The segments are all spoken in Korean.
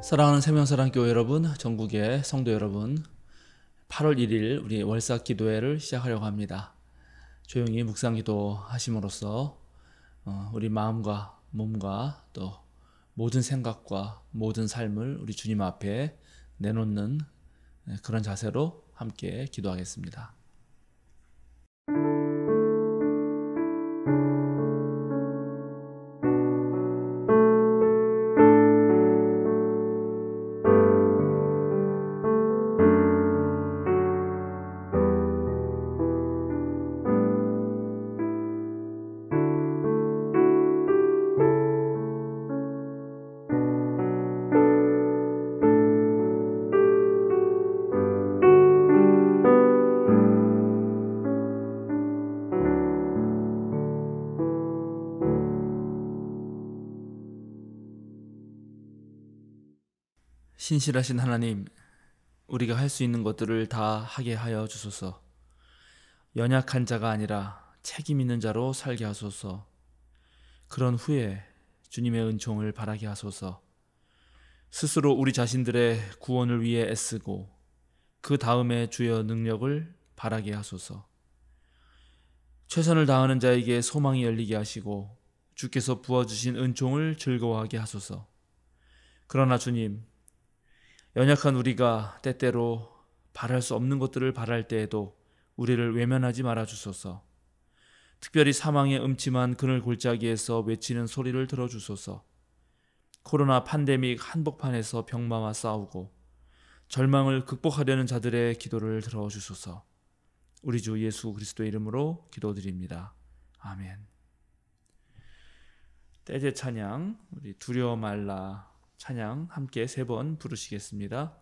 사랑하는 생명사랑교회 여러분, 전국의 성도 여러분, 8월 1일 우리 월삭 기도회를 시작하려고 합니다. 조용히 묵상기도 하심으로써 우리 마음과 몸과 또 모든 생각과 모든 삶을 우리 주님 앞에 내놓는 그런 자세로 함께 기도하겠습니다. 신실하신 하나님, 우리가 할 수 있는 것들을 다 하게 하여 주소서. 연약한 자가 아니라 책임 있는 자로 살게 하소서. 그런 후에 주님의 은총을 바라게 하소서. 스스로 우리 자신들의 구원을 위해 애쓰고 그 다음에 주의 능력을 바라게 하소서. 최선을 다하는 자에게 소망이 열리게 하시고 주께서 부어주신 은총을 즐거워하게 하소서. 그러나 주님, 연약한 우리가 때때로 바랄 수 없는 것들을 바랄 때에도 우리를 외면하지 말아 주소서. 특별히 사망의 음침한 그늘 골짜기에서 외치는 소리를 들어주소서. 코로나 팬데믹 한복판에서 병마와 싸우고 절망을 극복하려는 자들의 기도를 들어주소서. 우리 주 예수 그리스도의 이름으로 기도드립니다. 아멘. 떼제 찬양, 우리 두려워 말라 찬양 함께 3번 부르시겠습니다.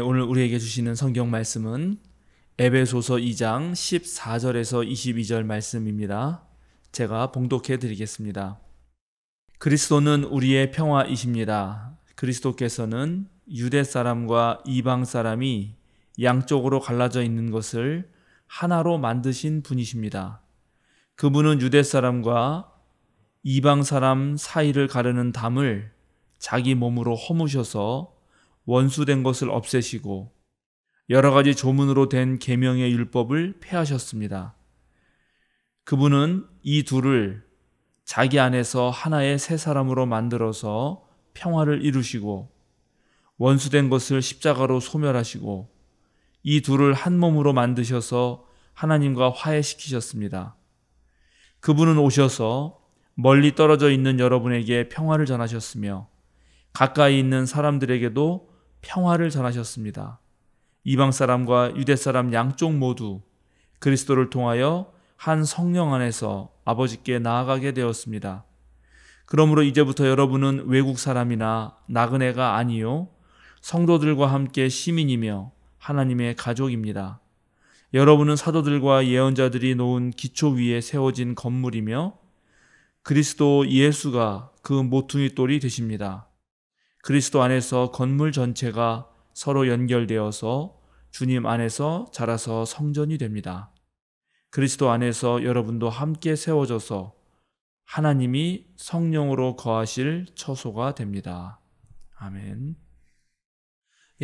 오늘 우리에게 주시는 성경 말씀은 에베소서 2장 14절에서 22절 말씀입니다. 제가 봉독해 드리겠습니다. 그리스도는 우리의 평화이십니다. 그리스도께서는 유대 사람과 이방 사람이 양쪽으로 갈라져 있는 것을 하나로 만드신 분이십니다. 그분은 유대 사람과 이방 사람 사이를 가르는 담을 자기 몸으로 허무셔서 원수된 것을 없애시고 여러 가지 조문으로 된 계명의 율법을 폐하셨습니다. 그분은 이 둘을 자기 안에서 하나의 새 사람으로 만들어서 평화를 이루시고 원수된 것을 십자가로 소멸하시고 이 둘을 한 몸으로 만드셔서 하나님과 화해시키셨습니다. 그분은 오셔서 멀리 떨어져 있는 여러분에게 평화를 전하셨으며 가까이 있는 사람들에게도 평화를 전하셨습니다. 이방 사람과 유대 사람 양쪽 모두 그리스도를 통하여 한 성령 안에서 아버지께 나아가게 되었습니다. 그러므로 이제부터 여러분은 외국 사람이나 나그네가 아니요 성도들과 함께 시민이며 하나님의 가족입니다. 여러분은 사도들과 예언자들이 놓은 기초 위에 세워진 건물이며 그리스도 예수가 그 모퉁이 돌이 되십니다. 그리스도 안에서 건물 전체가 서로 연결되어서 주님 안에서 자라서 성전이 됩니다. 그리스도 안에서 여러분도 함께 세워져서 하나님이 성령으로 거하실 처소가 됩니다. 아멘.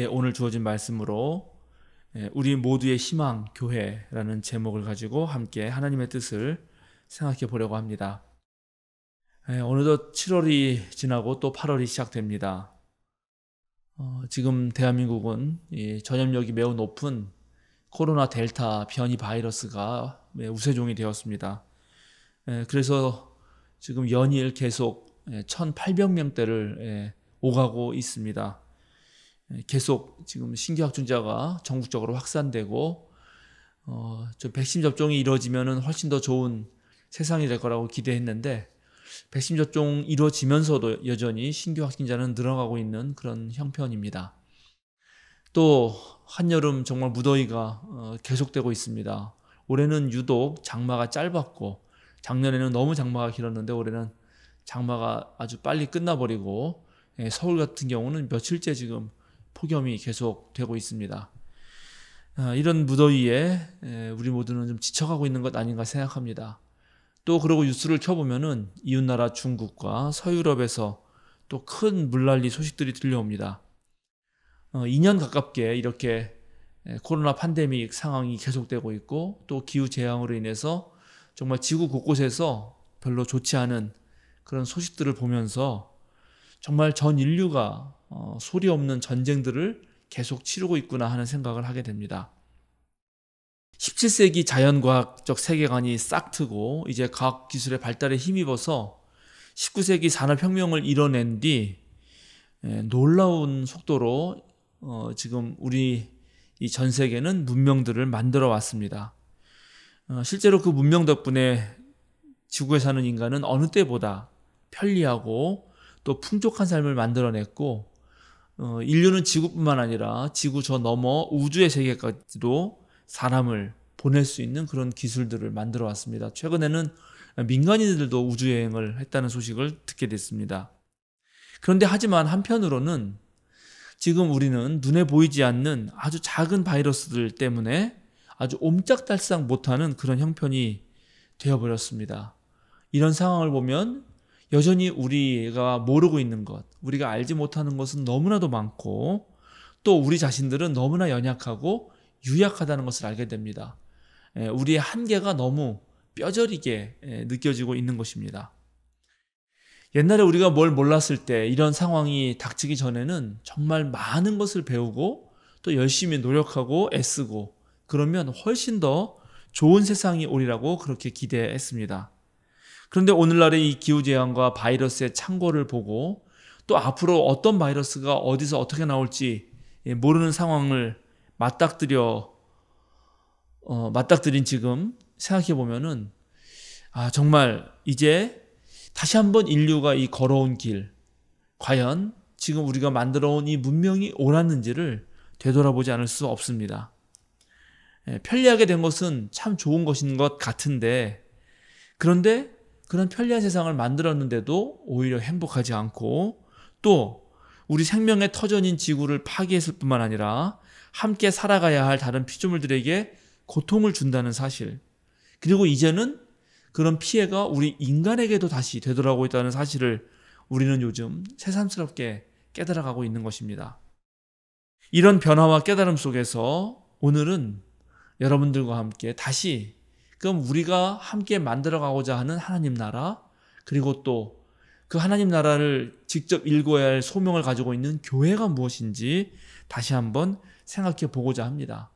오늘 주어진 말씀으로 우리 모두의 희망 교회라는 제목을 가지고 함께 하나님의 뜻을 생각해 보려고 합니다. 어느덧 7월이 지나고 또 8월이 시작됩니다. 지금 대한민국은 전염력이 매우 높은 코로나 델타 변이 바이러스가 우세종이 되었습니다. 그래서 지금 연일 계속 1,800명대를 오가고 있습니다. 계속 지금 신규 확진자가 전국적으로 확산되고 좀 백신 접종이 이루어지면 훨씬 더 좋은 세상이 될 거라고 기대했는데 백신 접종 이루어지면서도 여전히 신규 확진자는 늘어가고 있는 그런 형편입니다. 또 한여름 정말 무더위가 계속되고 있습니다. 올해는 유독 장마가 짧았고 작년에는 너무 장마가 길었는데 올해는 장마가 아주 빨리 끝나버리고 서울 같은 경우는 며칠째 지금 폭염이 계속되고 있습니다. 이런 무더위에 우리 모두는 좀 지쳐가고 있는 것 아닌가 생각합니다. 또 그러고 뉴스를 켜보면은 이웃나라 중국과 서유럽에서 또 큰 물난리 소식들이 들려옵니다. 2년 가깝게 이렇게 코로나 팬데믹 상황이 계속되고 있고 또 기후재앙으로 인해서 정말 지구 곳곳에서 별로 좋지 않은 그런 소식들을 보면서 정말 전 인류가 소리 없는 전쟁들을 계속 치르고 있구나 하는 생각을 하게 됩니다. 17세기 자연과학적 세계관이 싹트고 이제 과학기술의 발달에 힘입어서 19세기 산업혁명을 이뤄낸 뒤 놀라운 속도로 지금 우리 이 전 세계는 문명들을 만들어 왔습니다. 실제로 그 문명 덕분에 지구에 사는 인간은 어느 때보다 편리하고 또 풍족한 삶을 만들어냈고 인류는 지구뿐만 아니라 지구 저 너머 우주의 세계까지도 사람을 보낼 수 있는 그런 기술들을 만들어 왔습니다. 최근에는 민간인들도 우주여행을 했다는 소식을 듣게 됐습니다. 그런데 하지만 한편으로는 지금 우리는 눈에 보이지 않는 아주 작은 바이러스들 때문에 아주 옴짝달싹 못하는 그런 형편이 되어버렸습니다. 이런 상황을 보면 여전히 우리가 모르고 있는 것, 우리가 알지 못하는 것은 너무나도 많고 또 우리 자신들은 너무나 연약하고 유약하다는 것을 알게 됩니다. 우리의 한계가 너무 뼈저리게 느껴지고 있는 것입니다. 옛날에 우리가 뭘 몰랐을 때 이런 상황이 닥치기 전에는 정말 많은 것을 배우고 또 열심히 노력하고 애쓰고 그러면 훨씬 더 좋은 세상이 오리라고 그렇게 기대했습니다. 그런데 오늘날의 이 기후재앙과 바이러스의 창궐을 보고 또 앞으로 어떤 바이러스가 어디서 어떻게 나올지 모르는 상황을 맞닥뜨린 지금 생각해 보면은 정말 이제 다시 한번 인류가 이 걸어온 길, 과연 지금 우리가 만들어온 이 문명이 옳았는지를 되돌아보지 않을 수 없습니다. 편리하게 된 것은 참 좋은 것인 것 같은데 그런데 그런 편리한 세상을 만들었는데도 오히려 행복하지 않고 또 우리 생명의 터전인 지구를 파괴했을 뿐만 아니라 함께 살아가야 할 다른 피조물들에게 고통을 준다는 사실, 그리고 이제는 그런 피해가 우리 인간에게도 다시 되돌아오고 있다는 사실을 우리는 요즘 새삼스럽게 깨달아가고 있는 것입니다. 이런 변화와 깨달음 속에서 오늘은 여러분들과 함께 다시 그럼 우리가 함께 만들어가고자 하는 하나님 나라, 그리고 또 그 하나님 나라를 직접 일궈야 할 소명을 가지고 있는 교회가 무엇인지 다시 한번 생각해 보고자 합니다.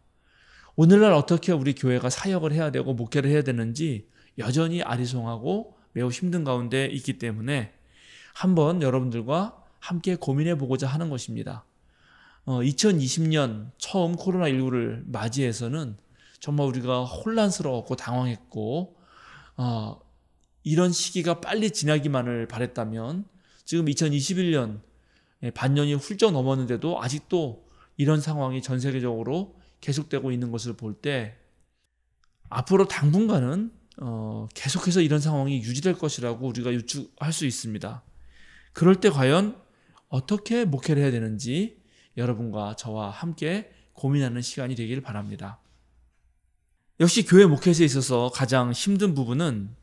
오늘날 어떻게 우리 교회가 사역을 해야 되고 목회를 해야 되는지 여전히 아리송하고 매우 힘든 가운데 있기 때문에 한번 여러분들과 함께 고민해 보고자 하는 것입니다. 2020년 처음 코로나19를 맞이해서는 정말 우리가 혼란스러웠고 당황했고 이런 시기가 빨리 지나기만을 바랬다면 지금 2021년 반년이 훌쩍 넘었는데도 아직도 이런 상황이 전 세계적으로 계속되고 있는 것을 볼 때 앞으로 당분간은 계속해서 이런 상황이 유지될 것이라고 우리가 유추할 수 있습니다. 그럴 때 과연 어떻게 목회를 해야 되는지 여러분과 저와 함께 고민하는 시간이 되길 바랍니다. 역시 교회 목회에 있어서 가장 힘든 부분은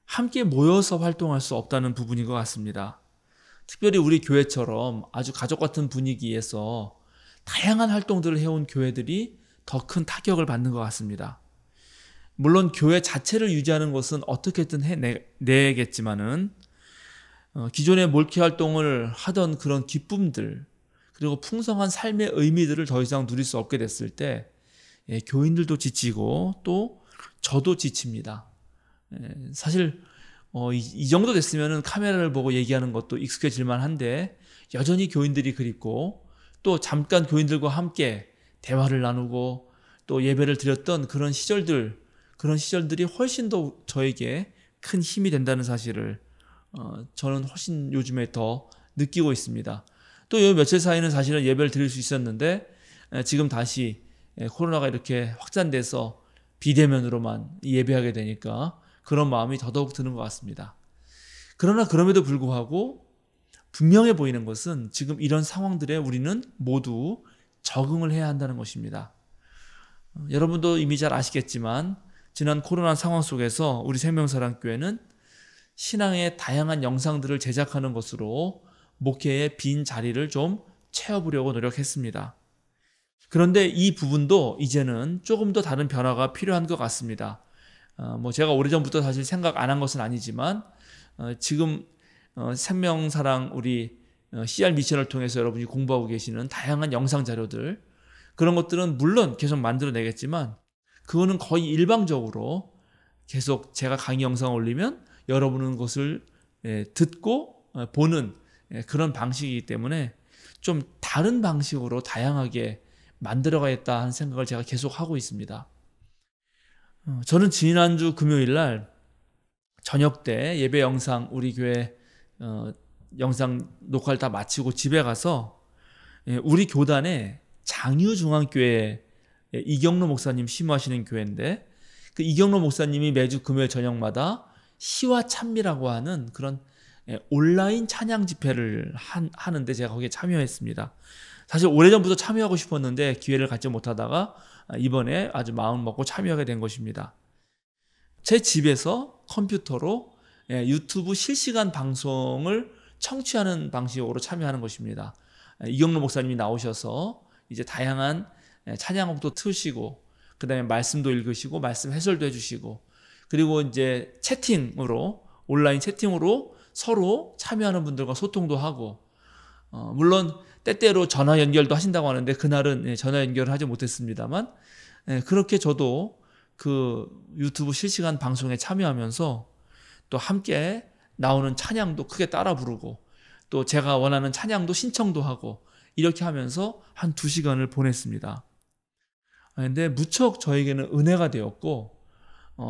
함께 모여서 활동할 수 없다는 부분인 것 같습니다. 특별히 우리 교회처럼 아주 가족 같은 분위기에서 다양한 활동들을 해온 교회들이 더 큰 타격을 받는 것 같습니다. 물론 교회 자체를 유지하는 것은 어떻게든 해내겠지만은 기존의 몰케 활동을 하던 그런 기쁨들 그리고 풍성한 삶의 의미들을 더 이상 누릴 수 없게 됐을 때 교인들도 지치고 또 저도 지칩니다. 사실 이 정도 됐으면 카메라를 보고 얘기하는 것도 익숙해질 만한데 여전히 교인들이 그립고 또 잠깐 교인들과 함께 대화를 나누고 또 예배를 드렸던 그런 시절들이 훨씬 더 저에게 큰 힘이 된다는 사실을 저는 훨씬 요즘에 더 느끼고 있습니다. 또 요 며칠 사이는 사실은 예배를 드릴 수 있었는데 지금 다시 코로나가 이렇게 확산돼서 비대면으로만 예배하게 되니까 그런 마음이 더더욱 드는 것 같습니다. 그러나 그럼에도 불구하고 분명해 보이는 것은 지금 이런 상황들에 우리는 모두 적응을 해야 한다는 것입니다. 여러분도 이미 잘 아시겠지만 지난 코로나 상황 속에서 우리 생명사랑교회는 신앙의 다양한 영상들을 제작하는 것으로 목회의 빈 자리를 좀 채워보려고 노력했습니다. 그런데 이 부분도 이제는 조금 더 다른 변화가 필요한 것 같습니다. 제가 오래전부터 사실 생각 안 한 것은 아니지만 지금 생명사랑 우리 CR 미션을 통해서 여러분이 공부하고 계시는 다양한 영상 자료들 그런 것들은 물론 계속 만들어내겠지만 그거는 거의 일방적으로 계속 제가 강의 영상을 올리면 여러분은 그것을 듣고 보는 그런 방식이기 때문에 좀 다른 방식으로 다양하게 만들어가겠다 하는 생각을 제가 계속 하고 있습니다. 저는 지난주 금요일 날 저녁 때 예배 영상 우리 교회 영상 녹화를 다 마치고 집에 가서 우리 교단에 장유중앙교회 이경로 목사님 심호하시는 교회인데 그 이경로 목사님이 매주 금요일 저녁마다 시와 찬미라고 하는 그런 온라인 찬양 집회를 하는데 제가 거기에 참여했습니다. 사실 오래전부터 참여하고 싶었는데 기회를 갖지 못하다가 이번에 아주 마음 먹고 참여하게 된 것입니다. 제 집에서 컴퓨터로 유튜브 실시간 방송을 청취하는 방식으로 참여하는 것입니다. 이경로 목사님이 나오셔서 이제 다양한 찬양곡도 트시고 그다음에 말씀도 읽으시고 말씀 해설도 해주시고 그리고 이제 채팅으로 온라인 채팅으로 서로 참여하는 분들과 소통도 하고 물론 때때로 전화 연결도 하신다고 하는데 그날은 전화 연결을 하지 못했습니다만 그렇게 저도 그 유튜브 실시간 방송에 참여하면서 또 함께 나오는 찬양도 크게 따라 부르고 또 제가 원하는 찬양도 신청도 하고 이렇게 하면서 한 2시간을 보냈습니다. 근데 무척 저에게는 은혜가 되었고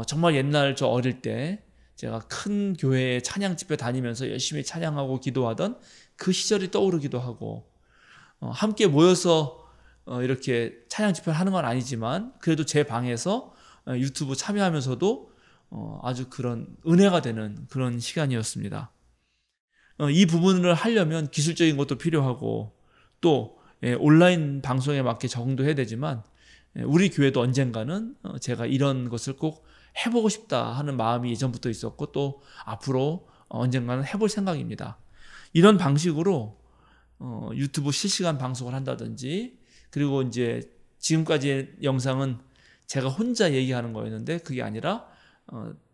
정말 옛날 저 어릴 때 제가 큰 교회에 찬양 집회 다니면서 열심히 찬양하고 기도하던 그 시절이 떠오르기도 하고 함께 모여서 이렇게 찬양 집회를 하는 건 아니지만 그래도 제 방에서 유튜브 참여하면서도 아주 그런 은혜가 되는 그런 시간이었습니다. 이 부분을 하려면 기술적인 것도 필요하고 또 온라인 방송에 맞게 적응도 해야 되지만 우리 교회도 언젠가는 제가 이런 것을 꼭 해보고 싶다 하는 마음이 예전부터 있었고 또 앞으로 언젠가는 해볼 생각입니다. 이런 방식으로 유튜브 실시간 방송을 한다든지 그리고 이제 지금까지의 영상은 제가 혼자 얘기하는 거였는데 그게 아니라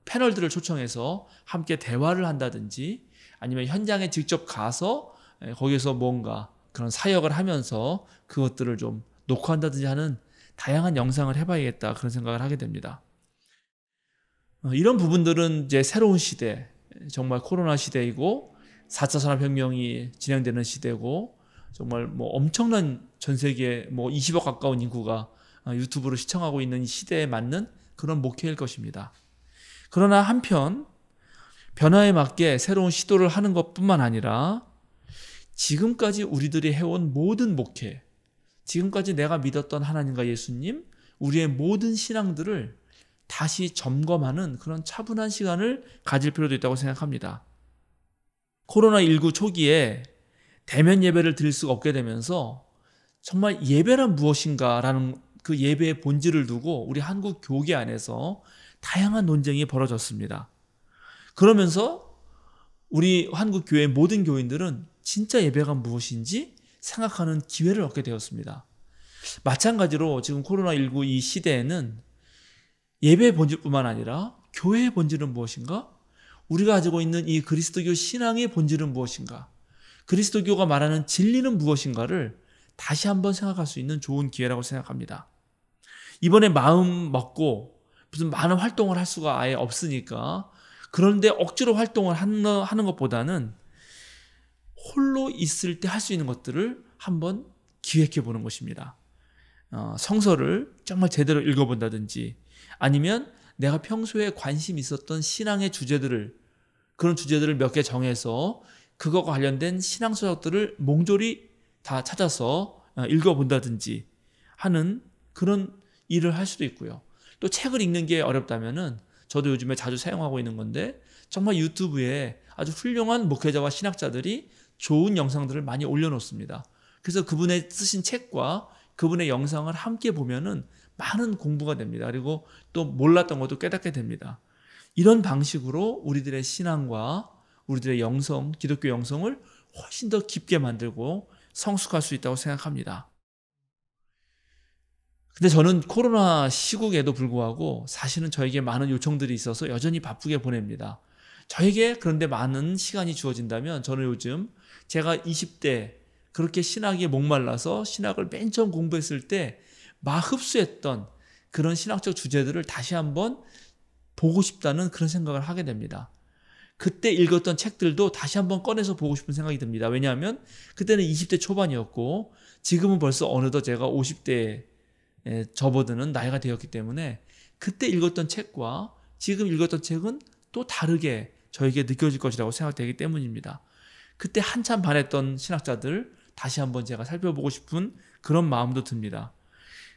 패널들을 초청해서 함께 대화를 한다든지 아니면 현장에 직접 가서 거기서 뭔가 그런 사역을 하면서 그것들을 좀 녹화한다든지 하는 다양한 영상을 해봐야겠다 그런 생각을 하게 됩니다. 이런 부분들은 이제 새로운 시대, 정말 코로나 시대이고 4차 산업혁명이 진행되는 시대고 정말 뭐 엄청난 전 세계 뭐 20억 가까운 인구가 유튜브로 시청하고 있는 이 시대에 맞는 그런 목회일 것입니다. 그러나 한편 변화에 맞게 새로운 시도를 하는 것뿐만 아니라 지금까지 우리들이 해온 모든 목회, 지금까지 내가 믿었던 하나님과 예수님, 우리의 모든 신앙들을 다시 점검하는 그런 차분한 시간을 가질 필요도 있다고 생각합니다. 코로나19 초기에 대면 예배를 드릴 수가 없게 되면서 정말 예배란 무엇인가라는 그 예배의 본질을 두고 우리 한국 교계 안에서 다양한 논쟁이 벌어졌습니다. 그러면서 우리 한국 교회 모든 교인들은 진짜 예배가 무엇인지 생각하는 기회를 얻게 되었습니다. 마찬가지로 지금 코로나19 이 시대에는 예배의 본질뿐만 아니라 교회의 본질은 무엇인가? 우리가 가지고 있는 이 그리스도교 신앙의 본질은 무엇인가? 그리스도교가 말하는 진리는 무엇인가를 다시 한번 생각할 수 있는 좋은 기회라고 생각합니다. 이번에 마음 먹고 무슨 많은 활동을 할 수가 아예 없으니까 그런데 억지로 활동을 하는 것보다는 홀로 있을 때 할 수 있는 것들을 한번 기획해 보는 것입니다. 성서를 정말 제대로 읽어본다든지 아니면 내가 평소에 관심 있었던 신앙의 주제들을 그런 주제들을 몇 개 정해서 그거와 관련된 신앙서적들을 몽졸이 다 찾아서 읽어본다든지 하는 그런 일을 할 수도 있고요. 또 책을 읽는 게 어렵다면은 저도 요즘에 자주 사용하고 있는 건데 정말 유튜브에 아주 훌륭한 목회자와 신학자들이 좋은 영상들을 많이 올려놓습니다. 그래서 그분의 쓰신 책과 그분의 영상을 함께 보면은 많은 공부가 됩니다. 그리고 또 몰랐던 것도 깨닫게 됩니다. 이런 방식으로 우리들의 신앙과 우리들의 영성, 기독교 영성을 훨씬 더 깊게 만들고 성숙할 수 있다고 생각합니다. 근데 저는 코로나 시국에도 불구하고 사실은 저에게 많은 요청들이 있어서 여전히 바쁘게 보냅니다. 저에게 그런데 많은 시간이 주어진다면 저는 요즘 제가 20대 그렇게 신학에 목말라서 신학을 맨 처음 공부했을 때 막 흡수했던 그런 신학적 주제들을 다시 한번 보고 싶다는 그런 생각을 하게 됩니다. 그때 읽었던 책들도 다시 한번 꺼내서 보고 싶은 생각이 듭니다. 왜냐하면 그때는 20대 초반이었고 지금은 벌써 어느덧 제가 50대에 접어드는 나이가 되었기 때문에 그때 읽었던 책과 지금 읽었던 책은 또 다르게 저에게 느껴질 것이라고 생각되기 때문입니다. 그때 한참 반했던 신학자들 다시 한번 제가 살펴보고 싶은 그런 마음도 듭니다.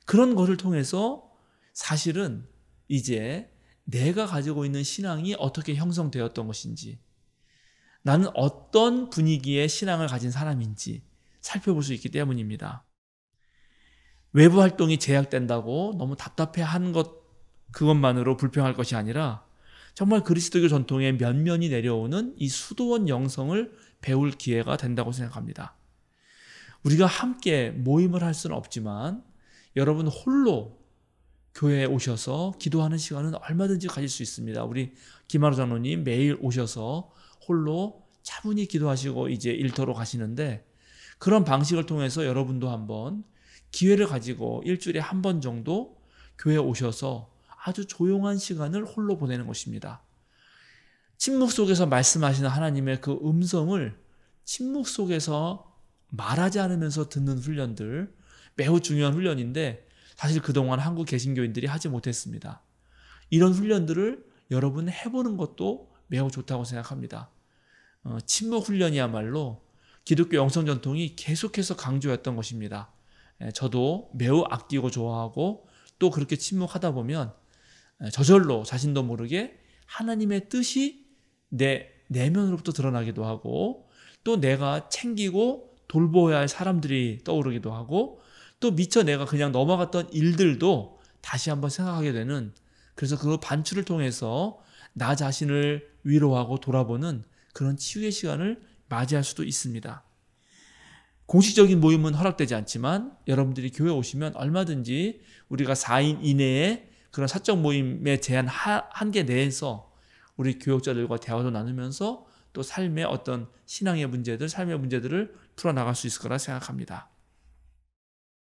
그런 것을 통해서 사실은 이제 내가 가지고 있는 신앙이 어떻게 형성되었던 것인지 나는 어떤 분위기의 신앙을 가진 사람인지 살펴볼 수 있기 때문입니다. 외부 활동이 제약된다고 너무 답답해하는 것 그것만으로 불평할 것이 아니라 정말 그리스도교 전통의 면면이 내려오는 이 수도원 영성을 배울 기회가 된다고 생각합니다. 우리가 함께 모임을 할 수는 없지만 여러분 홀로 교회에 오셔서 기도하는 시간은 얼마든지 가질 수 있습니다. 우리 김하루 장로님 매일 오셔서 홀로 차분히 기도하시고 이제 일터로 가시는데 그런 방식을 통해서 여러분도 한번 기회를 가지고 일주일에 한 번 정도 교회에 오셔서 아주 조용한 시간을 홀로 보내는 것입니다. 침묵 속에서 말씀하시는 하나님의 그 음성을 침묵 속에서 말하지 않으면서 듣는 훈련들 매우 중요한 훈련인데 사실 그동안 한국 개신교인들이 하지 못했습니다. 이런 훈련들을 여러분 해보는 것도 매우 좋다고 생각합니다. 침묵 훈련이야말로 기독교 영성 전통이 계속해서 강조했던 것입니다. 저도 매우 아끼고 좋아하고 또 그렇게 침묵하다 보면 저절로 자신도 모르게 하나님의 뜻이 내 내면으로부터 드러나기도 하고 또 내가 챙기고 돌보아야 할 사람들이 떠오르기도 하고 또 미처 내가 그냥 넘어갔던 일들도 다시 한번 생각하게 되는 그래서 그 반추를 통해서 나 자신을 위로하고 돌아보는 그런 치유의 시간을 맞이할 수도 있습니다. 공식적인 모임은 허락되지 않지만 여러분들이 교회 오시면 얼마든지 우리가 4인 이내의 그런 사적 모임의 제한 한계 내에서 우리 교역자들과 대화도 나누면서 또 삶의 어떤 신앙의 문제들, 삶의 문제들을 풀어나갈 수 있을 거라 생각합니다.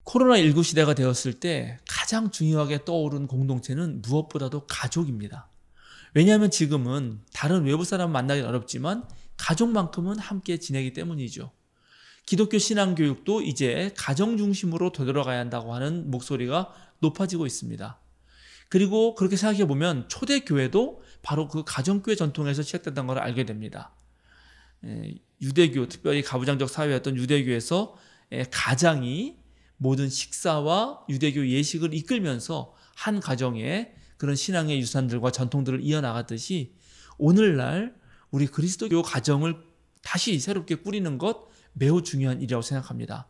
코로나19 시대가 되었을 때 가장 중요하게 떠오른 공동체는 무엇보다도 가족입니다. 왜냐하면 지금은 다른 외부 사람 만나기 어렵지만 가족만큼은 함께 지내기 때문이죠. 기독교 신앙교육도 이제 가정 중심으로 되돌아가야 한다고 하는 목소리가 높아지고 있습니다. 그리고 그렇게 생각해 보면 초대교회도 바로 그 가정교회 전통에서 시작됐다는 걸 알게 됩니다. 유대교, 특별히 가부장적 사회였던 유대교에서 가장이 모든 식사와 유대교 예식을 이끌면서 한 가정에 그런 신앙의 유산들과 전통들을 이어나갔듯이 오늘날 우리 그리스도교 가정을 다시 새롭게 꾸리는 것 매우 중요한 일이라고 생각합니다.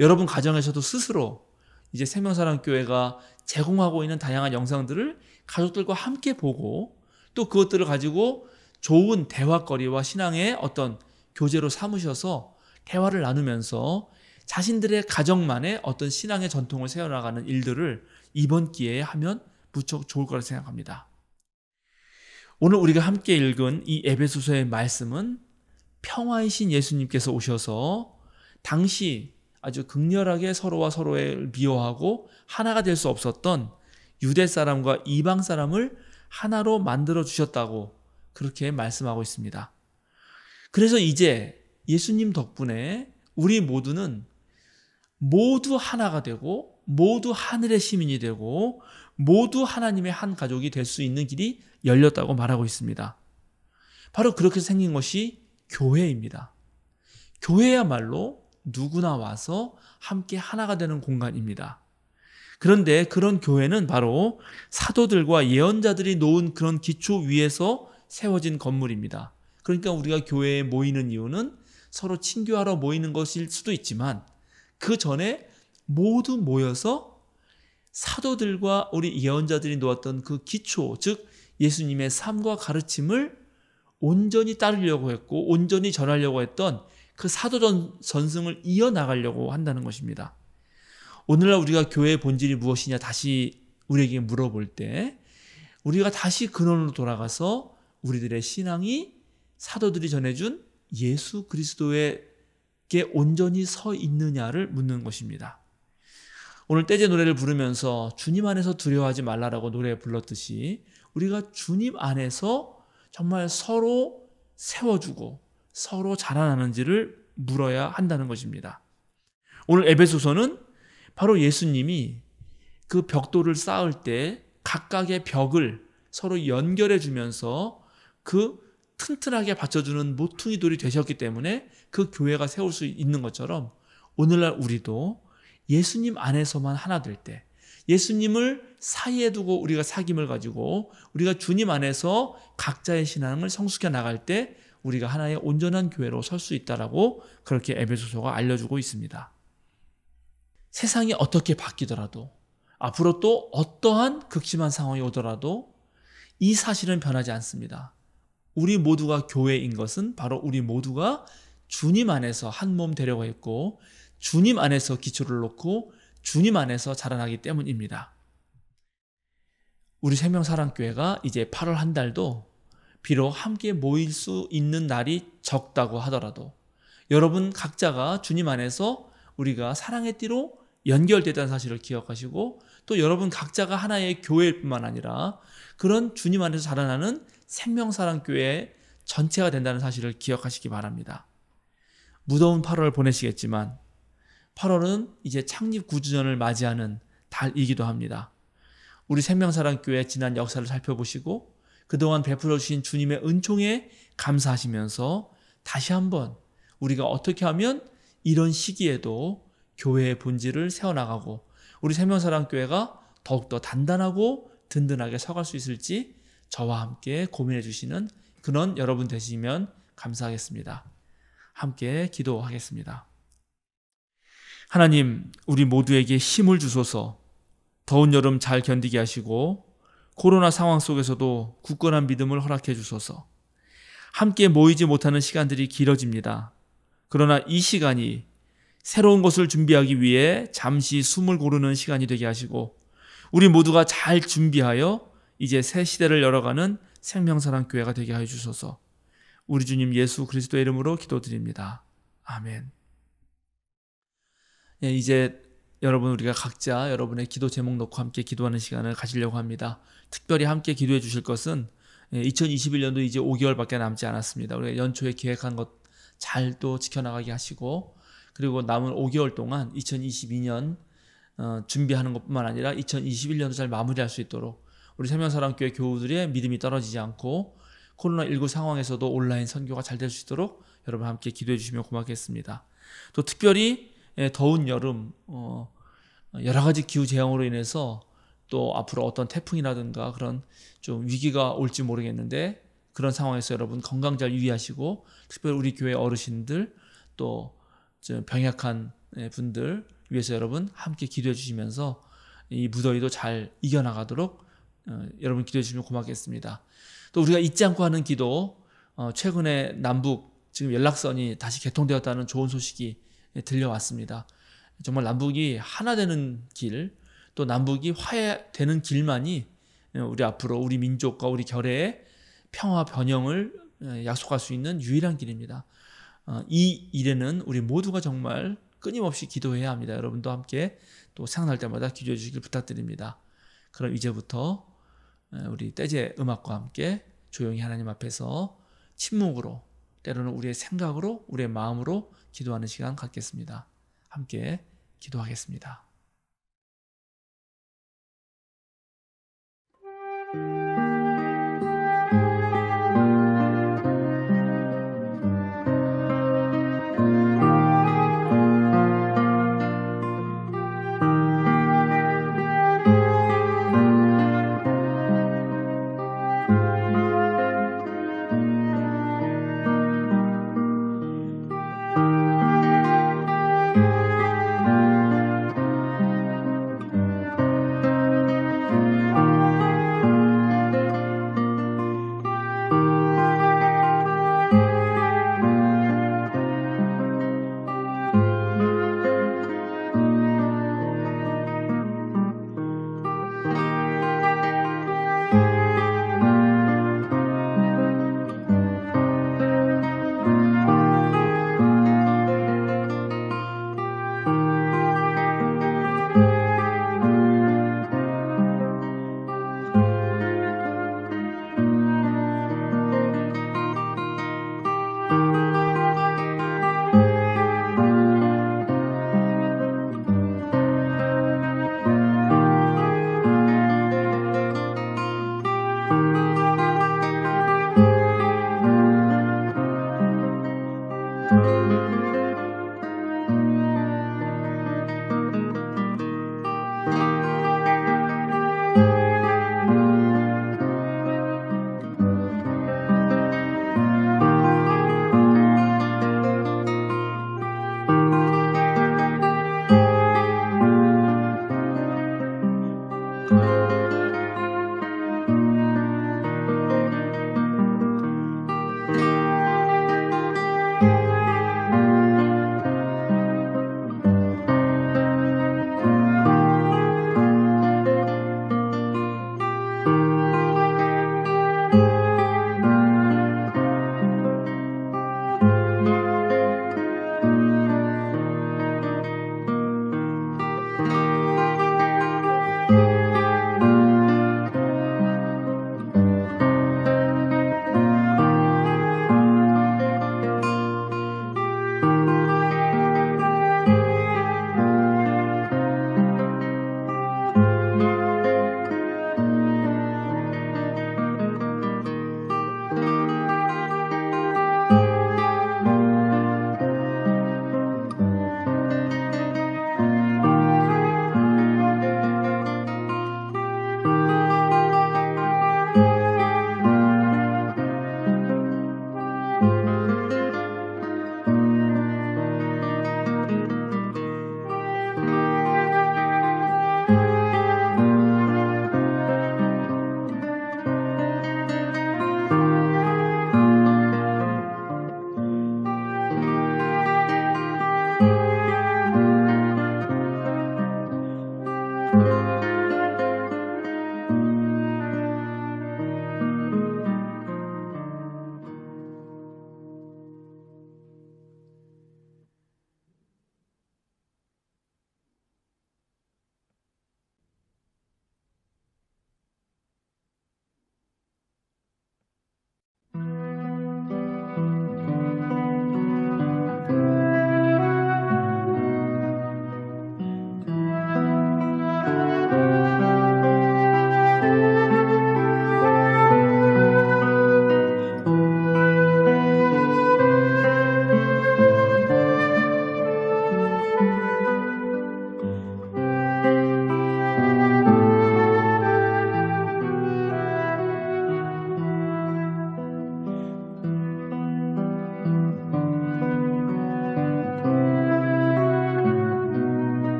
여러분 가정에서도 스스로 이제 생명사랑교회가 제공하고 있는 다양한 영상들을 가족들과 함께 보고 또 그것들을 가지고 좋은 대화거리와 신앙의 어떤 교재로 삼으셔서 대화를 나누면서 자신들의 가정만의 어떤 신앙의 전통을 세워나가는 일들을 이번 기회에 하면 무척 좋을 거라 생각합니다. 오늘 우리가 함께 읽은 이 에베소서의 말씀은 평화이신 예수님께서 오셔서 당시 아주 극렬하게 서로와 서로를 미워하고 하나가 될 수 없었던 유대 사람과 이방 사람을 하나로 만들어 주셨다고 그렇게 말씀하고 있습니다. 그래서 이제 예수님 덕분에 우리 모두는 모두 하나가 되고 모두 하늘의 시민이 되고 모두 하나님의 한 가족이 될 수 있는 길이 열렸다고 말하고 있습니다. 바로 그렇게 생긴 것이 교회입니다. 교회야말로 누구나 와서 함께 하나가 되는 공간입니다. 그런데 그런 교회는 바로 사도들과 예언자들이 놓은 그런 기초 위에서 세워진 건물입니다. 그러니까 우리가 교회에 모이는 이유는 서로 친교하러 모이는 것일 수도 있지만 그 전에 모두 모여서 사도들과 우리 예언자들이 놓았던 그 기초, 즉 예수님의 삶과 가르침을 온전히 따르려고 했고 온전히 전하려고 했던 그 사도 전승을 이어나가려고 한다는 것입니다. 오늘날 우리가 교회의 본질이 무엇이냐 다시 우리에게 물어볼 때 우리가 다시 근원으로 돌아가서 우리들의 신앙이 사도들이 전해준 예수 그리스도에게 온전히 서 있느냐를 묻는 것입니다. 오늘 떼제 노래를 부르면서 주님 안에서 두려워하지 말라라고 노래 불렀듯이 우리가 주님 안에서 정말 서로 세워주고 서로 자라나는지를 물어야 한다는 것입니다. 오늘 에베소서는 바로 예수님이 그 벽돌을 쌓을 때 각각의 벽을 서로 연결해 주면서 그 튼튼하게 받쳐주는 모퉁이 돌이 되셨기 때문에 그 교회가 세울 수 있는 것처럼 오늘날 우리도 예수님 안에서만 하나 될 때 예수님을 사이에 두고 우리가 사귐을 가지고 우리가 주님 안에서 각자의 신앙을 성숙해 나갈 때 우리가 하나의 온전한 교회로 설 수 있다라고 그렇게 에베소서가 알려주고 있습니다. 세상이 어떻게 바뀌더라도 앞으로 또 어떠한 극심한 상황이 오더라도 이 사실은 변하지 않습니다. 우리 모두가 교회인 것은 바로 우리 모두가 주님 안에서 한 몸 되려고 했고 주님 안에서 기초를 놓고 주님 안에서 자라나기 때문입니다. 우리 생명사랑교회가 이제 8월 한 달도 비록 함께 모일 수 있는 날이 적다고 하더라도 여러분 각자가 주님 안에서 우리가 사랑의 띠로 연결되다는 사실을 기억하시고 또 여러분 각자가 하나의 교회일 뿐만 아니라 그런 주님 안에서 자라나는 생명사랑교회 전체가 된다는 사실을 기억하시기 바랍니다. 무더운 8월 보내시겠지만 8월은 이제 창립 9주년을 맞이하는 달이기도 합니다. 우리 생명사랑교회 지난 역사를 살펴보시고 그동안 베풀어 주신 주님의 은총에 감사하시면서 다시 한번 우리가 어떻게 하면 이런 시기에도 교회의 본질을 세워나가고 우리 생명사랑교회가 더욱더 단단하고 든든하게 서갈 수 있을지 저와 함께 고민해 주시는 그런 여러분 되시면 감사하겠습니다. 함께 기도하겠습니다. 하나님, 우리 모두에게 힘을 주소서. 더운 여름 잘 견디게 하시고 코로나 상황 속에서도 굳건한 믿음을 허락해 주소서. 함께 모이지 못하는 시간들이 길어집니다. 그러나 이 시간이 새로운 것을 준비하기 위해 잠시 숨을 고르는 시간이 되게 하시고 우리 모두가 잘 준비하여 이제 새 시대를 열어가는 생명사랑교회가 되게 하여 주소서. 우리 주님 예수 그리스도의 이름으로 기도드립니다. 아멘. 이제 여러분 우리가 각자 여러분의 기도 제목 놓고 함께 기도하는 시간을 가지려고 합니다. 특별히 함께 기도해 주실 것은 2021년도 이제 5개월밖에 남지 않았습니다. 우리가 연초에 계획한 것 잘 또 지켜나가게 하시고 그리고 남은 5개월 동안 2022년 준비하는 것뿐만 아니라 2021년도 잘 마무리할 수 있도록 우리 생명사랑교회 교우들의 믿음이 떨어지지 않고 코로나19 상황에서도 온라인 선교가 잘 될 수 있도록 여러분 함께 기도해 주시면 고맙겠습니다. 또 특별히 더운 여름 여러 가지 기후 재앙으로 인해서 또 앞으로 어떤 태풍이라든가 그런 좀 위기가 올지 모르겠는데 그런 상황에서 여러분 건강 잘 유의하시고 특별히 우리 교회 어르신들 또 병약한 분들 위해서 여러분 함께 기도해 주시면서 이 무더위도 잘 이겨나가도록 여러분 기도해 주시면 고맙겠습니다. 또 우리가 잊지 않고 하는 기도, 최근에 남북 지금 연락선이 다시 개통되었다는 좋은 소식이 들려왔습니다. 정말 남북이 하나 되는 길, 또 남북이 화해되는 길만이 우리 앞으로 우리 민족과 우리 결의의 평화 번영을 약속할 수 있는 유일한 길입니다. 이 일에는 우리 모두가 정말 끊임없이 기도해야 합니다. 여러분도 함께 또 생각날 때마다 기도해 주시길 부탁드립니다. 그럼 이제부터 우리 떼제 음악과 함께 조용히 하나님 앞에서 침묵으로 때로는 우리의 생각으로 우리의 마음으로 기도하는 시간 갖겠습니다. 함께 기도하겠습니다.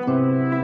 아멘.